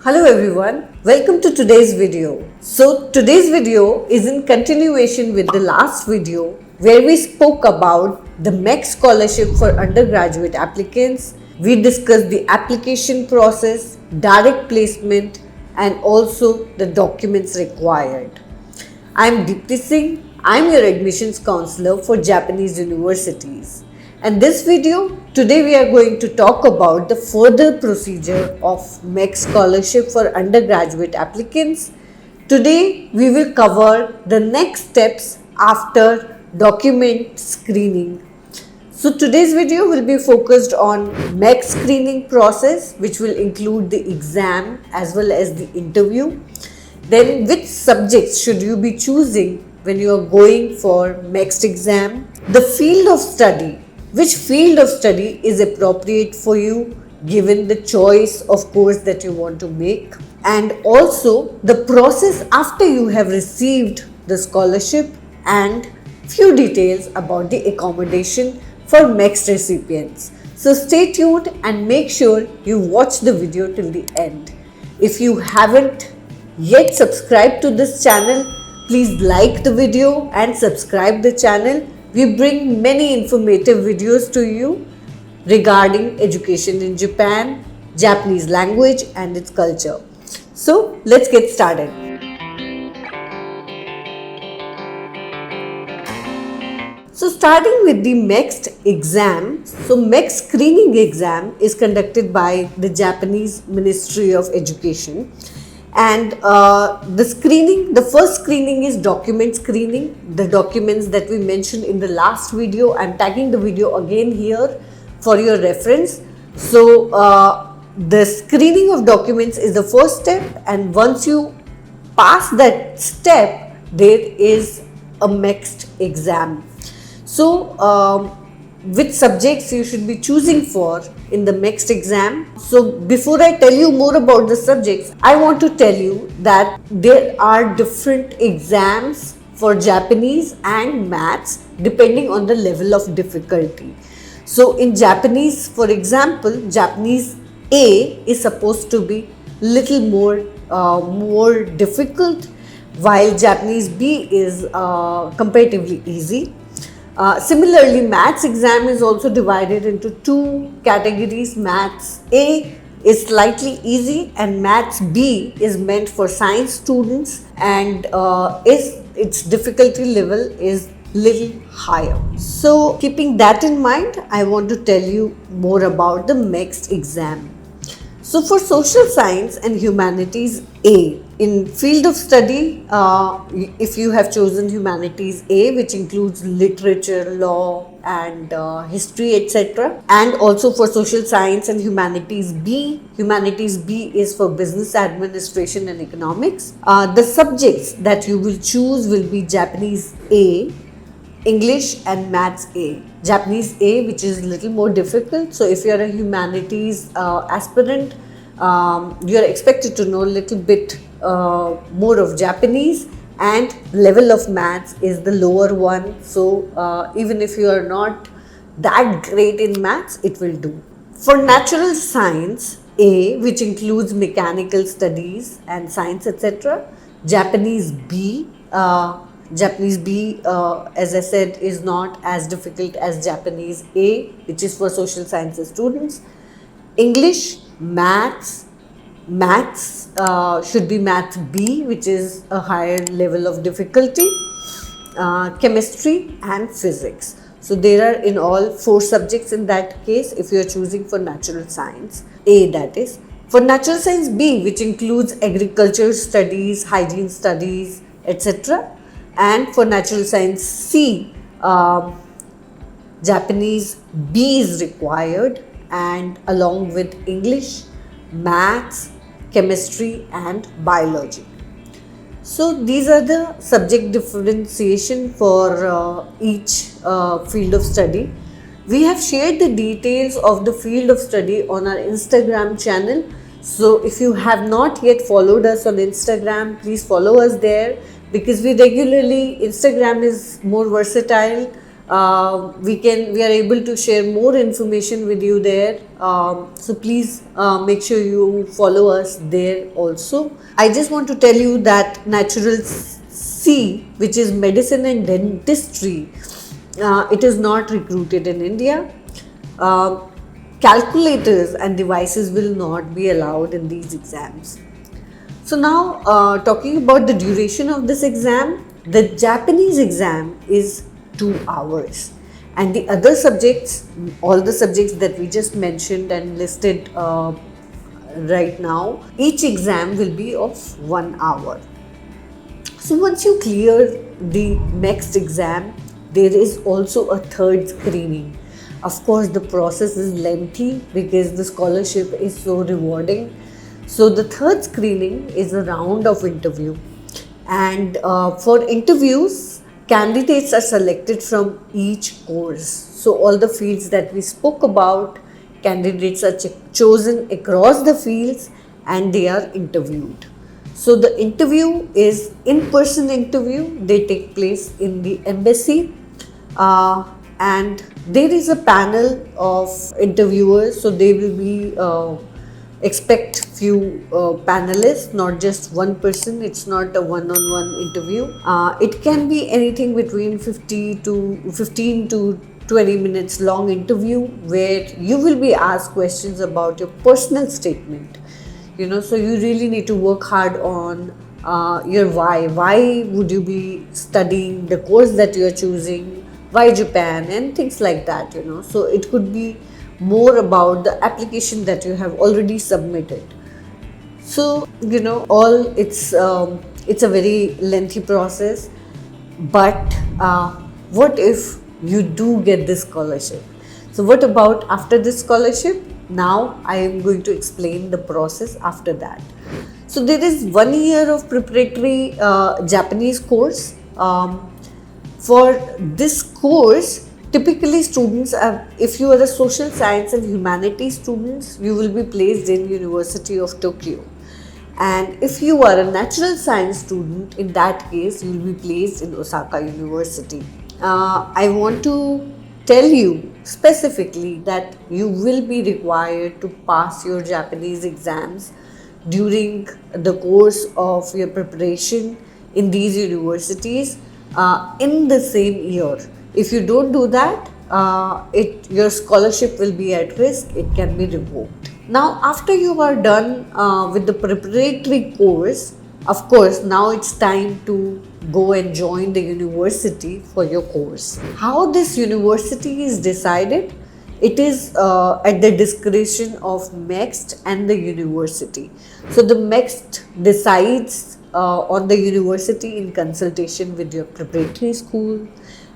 Hello everyone, welcome to today's video. So today's video is in continuation with the last video where we spoke about the MEXT scholarship for undergraduate applicants. We discussed the application process, direct placement and also the documents required. I am Deepti Singh. I am your admissions counselor for Japanese universities. And this video, today we are going to talk about the further procedure of MEXT scholarship for undergraduate applicants. Today we will cover the next steps after document screening. So today's video will be focused on MEXT screening process, which will include the exam as well as the interview. Then which subjects should you be choosing when you are going for MEXT exam? The field of study. Which field of study is appropriate for you given the choice of course that you want to make, and also the process after you have received the scholarship and few details about the accommodation for MEXT recipients. So stay tuned and make sure you watch the video till the end. If you haven't yet subscribed to this channel, please like the video and subscribe the channel. We bring many informative videos to you regarding education in Japan, Japanese language and its culture. So let's get started. So starting with the MEXT exam. So MEXT screening exam is conducted by the Japanese Ministry of Education. And the first screening is document screening, the documents that we mentioned in the last video. I'm tagging the video again here for your reference. So the screening of documents is the first step, and once you pass that step, there is a MEXT exam. So which subjects you should be choosing for in the MEXT exam. So before I tell you more about the subjects, I want to tell you that there are different exams for Japanese and maths depending on the level of difficulty. So in Japanese, for example, Japanese A is supposed to be little more difficult, while Japanese B is comparatively easy. Similarly, maths exam is also divided into two categories. Maths A is slightly easy and maths B is meant for science students, and its difficulty level is little higher. So keeping that in mind, I want to tell you more about the MEXT exam. So for social science and humanities A, in field of study, if you have chosen humanities A, which includes literature, law and history, etc. And also for social science and humanities B is for business administration and economics. The subjects that you will choose will be Japanese A, English and Maths A. Japanese A, which is a little more difficult. So if you are a humanities aspirant, you are expected to know a little bit more of Japanese, and level of maths is the lower one. So even if you are not that great in maths, it will do. For natural science A, which includes mechanical studies and science, etc., Japanese B, as I said, is not as difficult as Japanese A, which is for social sciences students. English, maths should be Math B, which is a higher level of difficulty. Chemistry and physics. So there are in all 4 subjects in that case if you are choosing for natural science A, that is. For natural science B, which includes agriculture studies, hygiene studies, etc. And for natural science C, Japanese B is required, and along with English, maths, chemistry and biology. So these are the subject differentiation for each field of study. We have shared the details of the field of study on our Instagram channel. So if you have not yet followed us on Instagram, please follow us there, because we regularly, Instagram is more versatile. We are able to share more information with you there. So please make sure you follow us there also. I just want to tell you that Natural C, which is medicine and dentistry, it is not recruited in India. Uh, Calculators and devices will not be allowed in these exams. So now, talking about the duration of this exam, the Japanese exam is 2 hours, and the other subjects, all the subjects that we just mentioned and listed right now, each exam will be of 1 hour. So once you clear the MEXT exam, there is also a third screening. Of course, the process is lengthy because the scholarship is so rewarding. So the third screening is a round of interview, and for interviews, candidates are selected from each course. So all the fields that we spoke about, candidates are chosen across the fields and they are interviewed. So the interview is in-person interview. They take place in the embassy, and there is a panel of interviewers. So they will be expect few panelists, not just one person. It's not a one-on-one interview. It can be anything between 15 to 20 minutes long interview, where you will be asked questions about your personal statement. So you really need to work hard on your why would you be studying the course that you are choosing, why Japan, and things like that. So it could be more about the application that you have already submitted. So all it's a very lengthy process, but what if you do get this scholarship? So what about after this scholarship? Now I am going to explain the process after that. So there is 1 year of preparatory Japanese course. For this course, typically students if you are a social science and humanities students, you will be placed in University of Tokyo. And if you are a natural science student, in that case, you will be placed in Osaka University. I want to tell you specifically that you will be required to pass your Japanese exams during the course of your preparation in these universities in the same year. If you don't do that, your scholarship will be at risk. It can be revoked. Now, after you are done with the preparatory course, of course, now it's time to go and join the university for your course. How this university is decided? It is at the discretion of MEXT and the university. So the MEXT decides on the university in consultation with your preparatory school,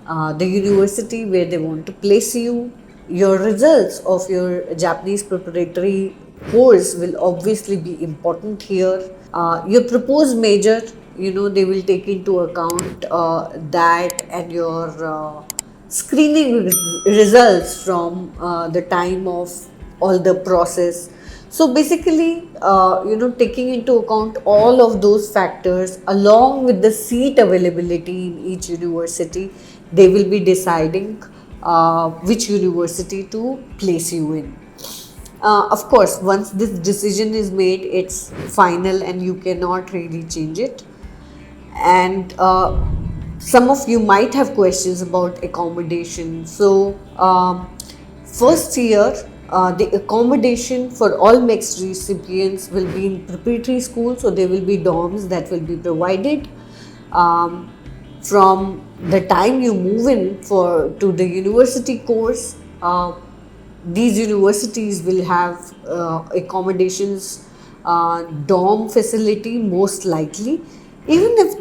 the university where they want to place you. Your results of your Japanese preparatory course will obviously be important here. Your proposed major, they will take into account that, and your screening results from the time of all the process. So basically, taking into account all of those factors along with the seat availability in each university, they will be deciding which university to place you in. Of course, once this decision is made, it's final and you cannot really change it. And some of you might have questions about accommodation. So first year, the accommodation for all MEXT recipients will be in preparatory school. So there will be dorms that will be provided. From the time you move in to the university course, these universities will have accommodations, dorm facility most likely. Even if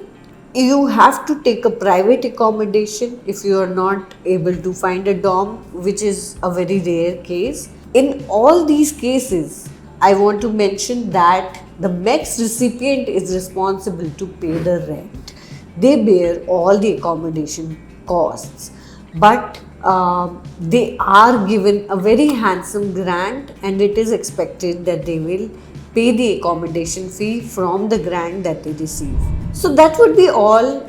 you have to take a private accommodation, if you are not able to find a dorm, which is a very rare case. In all these cases, I want to mention that the MEXT recipient is responsible to pay the rent. They bear all the accommodation costs, but they are given a very handsome grant, and it is expected that they will pay the accommodation fee from the grant that they receive. So that would be all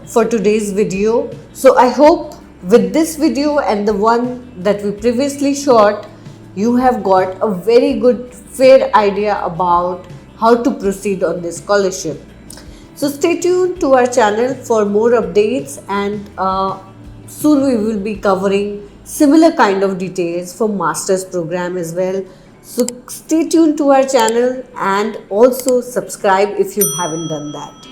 for today's video. So I hope With this video and the one that we previously shot, you have got a very good fair idea about how to proceed on this scholarship. So stay tuned to our channel for more updates, and soon we will be covering similar kind of details for master's program as well. So stay tuned to our channel and also subscribe if you haven't done that.